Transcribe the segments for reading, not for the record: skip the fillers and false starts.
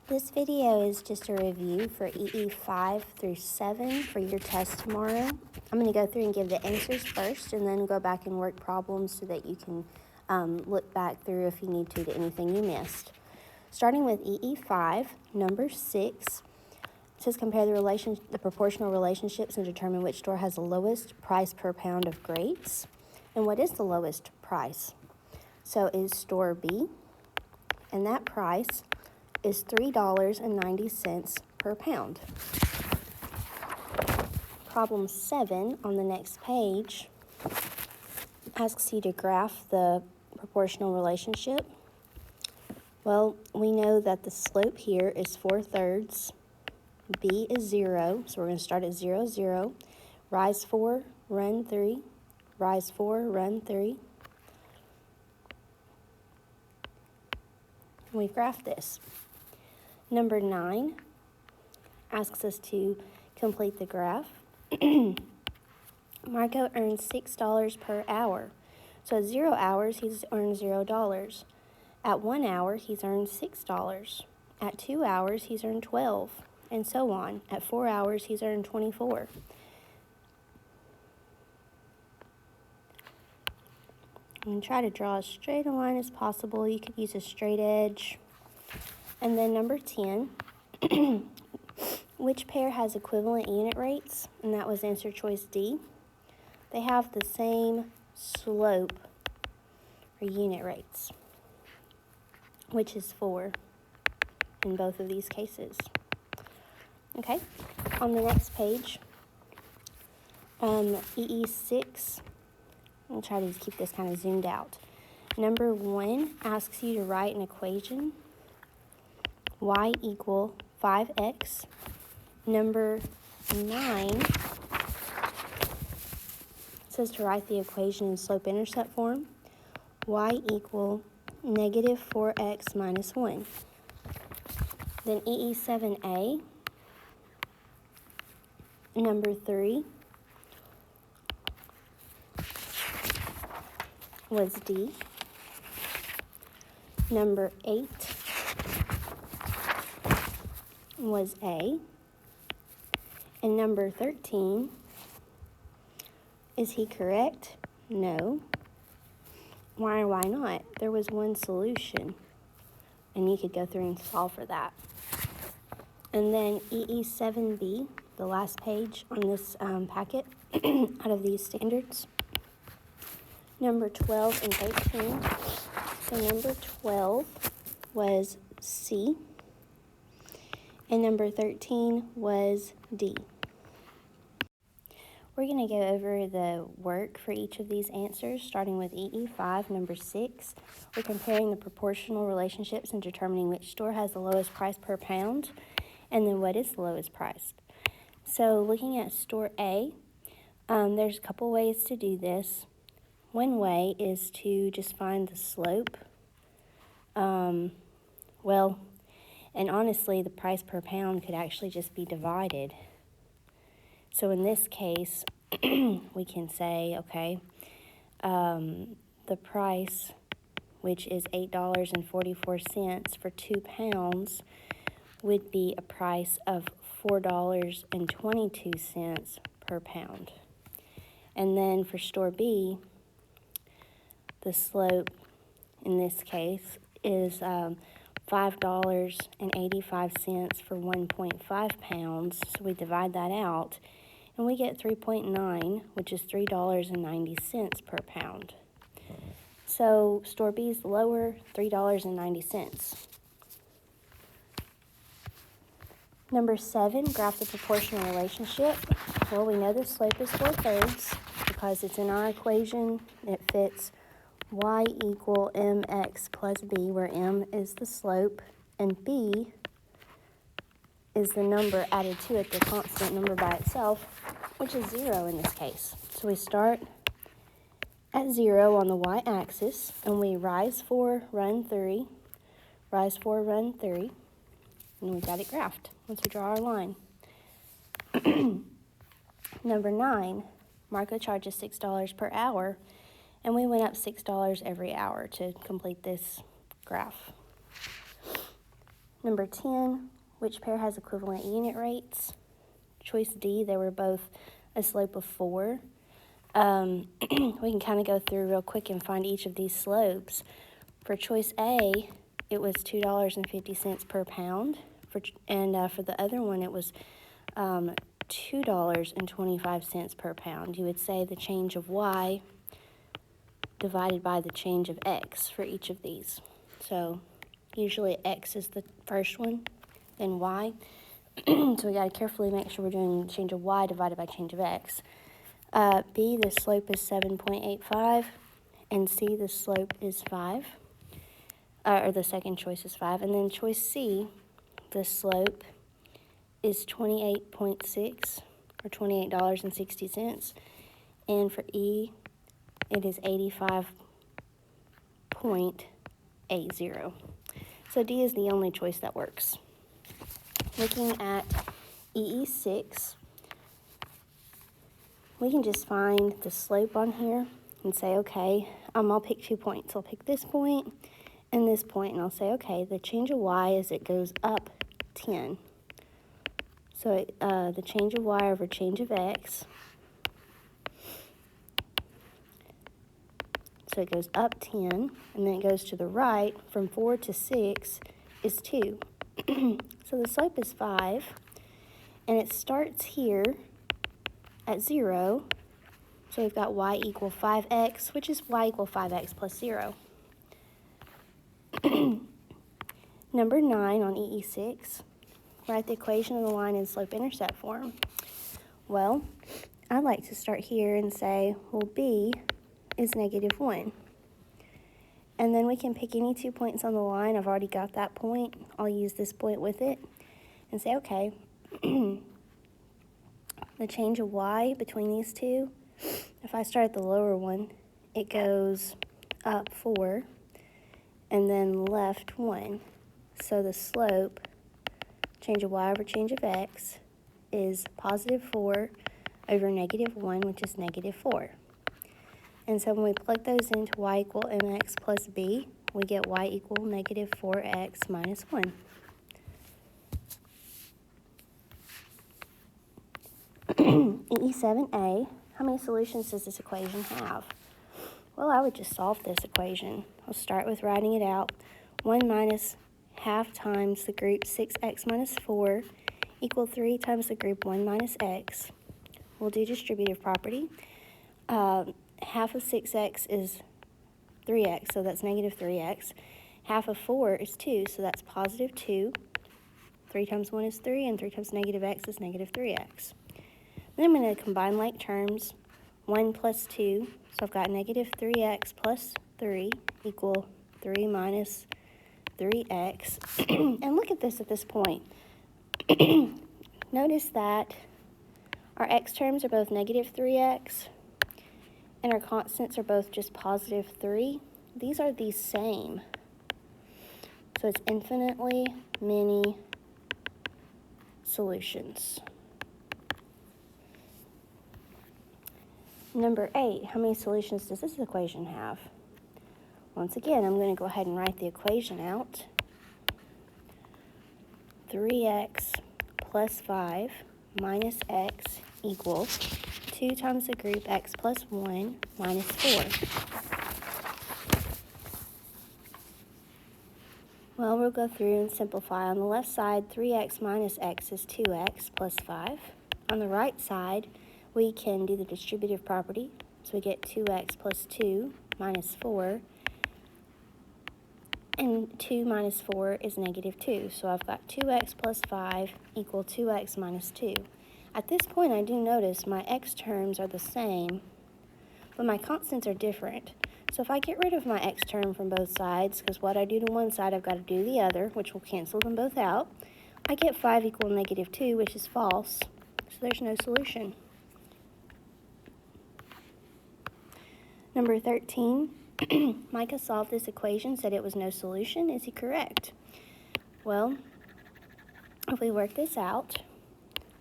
This video is just a review for EE 5 through 7 for your test tomorrow. I'm going to go through and give the answers first and then go back and work problems so that you can look back through if you need to anything you missed. Starting with EE 5, number 6, it says compare the proportional relationships and determine which store has the lowest price per pound of grapes. And what is the lowest price? So it is store B, and that price is $3.90 per pound. Problem 7 on the next page asks you to graph the proportional relationship. Well, we know that the slope here is 4/3. B is 0, so we're going to start at 0, 0. Rise 4, run 3. Rise 4, run 3. And we've graphed this. Number 9 asks us to complete the graph. Marco earns $6 per hour. So at 0 hours, he's earned $0. At 1 hour, he's earned $6. At 2 hours, he's earned $12, and so on. At 4 hours, he's earned $24. And try to draw as straight a line as possible. You could use a straight edge. And then number 10, which pair has equivalent unit rates? And that was answer choice D. They have the same slope or unit rates, which is 4 in both of these cases. Okay, on the next page, EE 6, I'll try to keep this kind of zoomed out. Number 1 asks you to write an equation, y equal 5x. Number 9 says to write the equation in slope-intercept form, y equal negative 4x minus 1. Then EE 7a, number 3 was D. Number 8 was A. And number 13, is he correct? No. Why or why not? There was one solution, and you could go through and solve for that. And then EE 7b, the last page on this packet out of these standards. Number 12 and 13. So number 12 was C, and number 13 was D. We're going to go over the work for each of these answers, starting with EE 5, number 6. We're comparing the proportional relationships and determining which store has the lowest price per pound, and then what is the lowest price. So looking at store A, there's a couple ways to do this. One way is to just find the slope. And honestly, the price per pound could actually just be divided. So in this case, we can say, okay, the price, which is $8.44 for 2 pounds, would be a price of $4.22 per pound. And then for store B, the slope in this case is $5.85 for 1.5 pounds. So we divide that out, and we get 3.9, which is $3.90 per pound. So store B is lower, $3.90. Number 7, graph the proportional relationship. Well, we know the slope is 4/3 because it's in our equation. It fits y equal mx plus b, where m is the slope and b is the number added to it, the constant number by itself, which is 0 in this case. So we start at 0 on the y-axis, and we rise 4, run 3, rise 4, run 3, and we got it graphed once we draw our line. Number 9, Marco charges $6 per hour, and we went up $6 every hour to complete this graph. Number 10, which pair has equivalent unit rates? Choice D, they were both a slope of 4. We can kind of go through real quick and find each of these slopes. For choice A, it was $2.50 per pound. For the other one, it was $2.25 per pound. You would say the change of Y divided by the change of X for each of these. So usually X is the first one, then Y. So we got to carefully make sure we're doing change of Y divided by change of X. B, the slope is 7.85, and C, the slope is 5, or the second choice is 5. And then choice C, the slope is 28.6, or $28.60. And for E, it is 85.80. So D is the only choice that works. Looking at EE6, we can just find the slope on here and say, okay, I'll pick 2 points. I'll pick this point and this point, and I'll say, okay, the change of Y is it goes up 10. So the change of Y over change of X, so it goes up 10, and then it goes to the right from 4 to 6 is 2. So the slope is 5, and it starts here at 0. So we've got Y equal 5x, which is Y equal 5x plus 0. Number 9 on EE6, write the equation of the line in slope-intercept form. Well, I'd like to start here and say, well, B is -1. And then we can pick any 2 points on the line. I've already got that point. I'll use this point with it and say, okay, the change of Y between these two, if I start at the lower one, it goes up 4 and then left 1. So the slope, change of Y over change of X, is +4 over -1, which is -4. And so when we plug those into Y equal mx plus b, we get Y equal -4x minus 1. EE7A, how many solutions does this equation have? Well, I would just solve this equation. I'll start with writing it out. 1 minus half times the group 6x minus 4 equal 3 times the group 1 minus x. We'll do distributive property. Half of 6x is 3x, so that's -3x. Half of 4 is 2, so that's +2. 3 times 1 is 3, and 3 times -x is -3x. Then I'm going to combine like terms, 1 plus 2, so I've got -3x plus 3 equal 3 minus 3x. And look at this at this point. Notice that our x terms are both -3x, and our constants are both just +3. These are the same. So it's infinitely many solutions. Number 8, how many solutions does this equation have? Once again, I'm going to go ahead and write the equation out. 3x plus 5 minus x equals 2 times the group x plus 1 minus 4. Well, we'll go through and simplify. On the left side, 3x minus x is 2x plus 5. On the right side, we can do the distributive property. So we get 2x plus 2 minus 4. And 2 minus 4 is -2. So I've got 2x plus 5 equal 2x minus 2. At this point, I do notice my x terms are the same, but my constants are different. So if I get rid of my x term from both sides, because what I do to one side, I've got to do the other, which will cancel them both out, I get 5 equal -2, which is false. So there's no solution. Number 13, Micah solved this equation, said it was no solution. Is he correct? Well, if we work this out,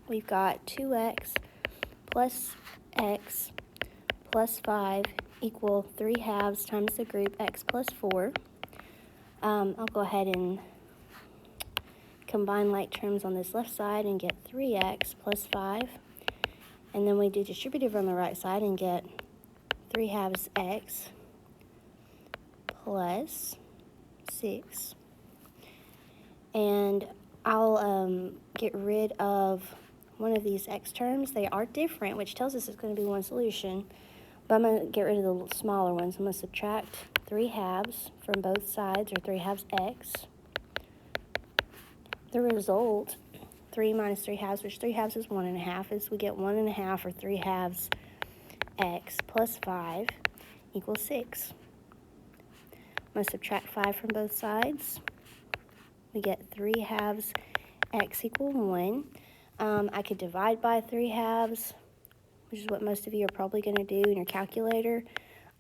we've got 2x plus x plus 5 equal 3/2 times the group x plus 4. I'll go ahead and combine like terms on this left side and get 3x plus 5. And then we do distributive on the right side and get 3/2 x plus 6. And I'll get rid of one of these x terms. They are different, which tells us it's going to be one solution. But I'm going to get rid of the smaller ones. I'm going to subtract 3/2 from both sides, or 3/2 x. The result, 3 minus 3/2, which 3/2 is 1.5, is we get 1.5 or 3/2 x plus 5 equals 6. I'm going to subtract 5 from both sides. We get 3/2 x equal 1. I could divide by 3/2, which is what most of you are probably going to do in your calculator.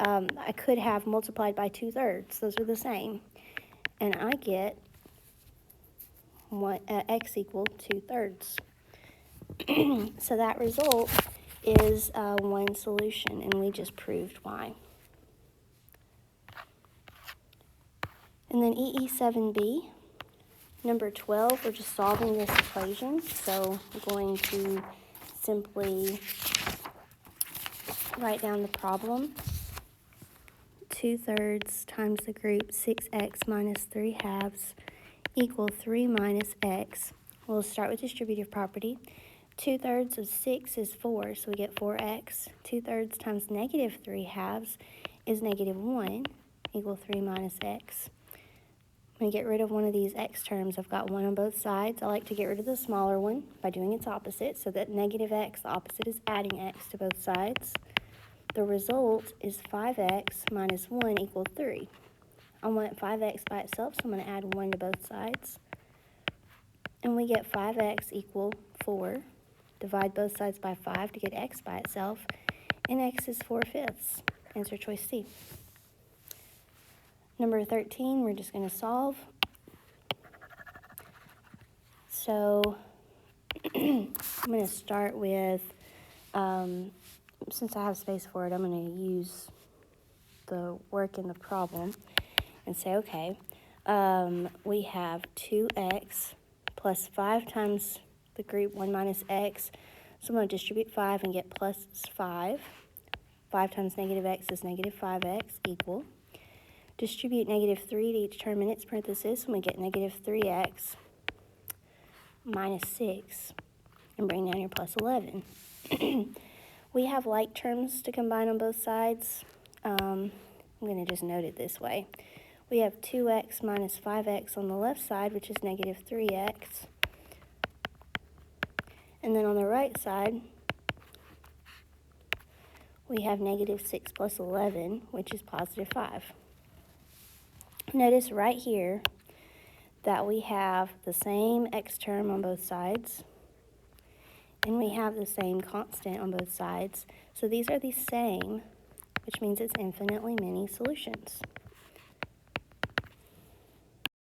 I could have multiplied by 2/3. Those are the same. And I get x equal 2/3. So that result is one solution, and we just proved why. And then 8.EE.5-7, number 12, we're just solving this equation. So we're going to simply write down the problem. 2/3 times the group 6x minus 3/2 equal 3 minus x. We'll start with distributive property. 2/3 of 6 is 4, so we get 4x. 2/3 times negative 3/2 is -1, equal 3 minus x. I'm going to get rid of one of these x terms. I've got one on both sides. I like to get rid of the smaller one by doing its opposite, so that negative x, the opposite is adding x to both sides. The result is 5x minus 1 equal 3. I want 5x by itself, so I'm going to add 1 to both sides. And we get 5x equal 4. Divide both sides by 5 to get x by itself. And x is 4/5. Answer choice C. Number 13, we're just going to solve. So I'm going to start with, since I have space for it, I'm going to use the work in the problem and say, okay, we have 2x plus 5 times the group 1 minus x. So I'm going to distribute 5 and get plus 5. 5 times negative x is negative 5x equal. Distribute -3 to each term in its parentheses, and we get -3x minus 6, and bring down your plus 11. We have like terms to combine on both sides. I'm going to just note it this way. We have 2x minus 5x on the left side, which is -3x. And then on the right side, we have -6 plus 11, which is +5. Notice right here that we have the same x term on both sides, and we have the same constant on both sides. So these are the same, which means it's infinitely many solutions.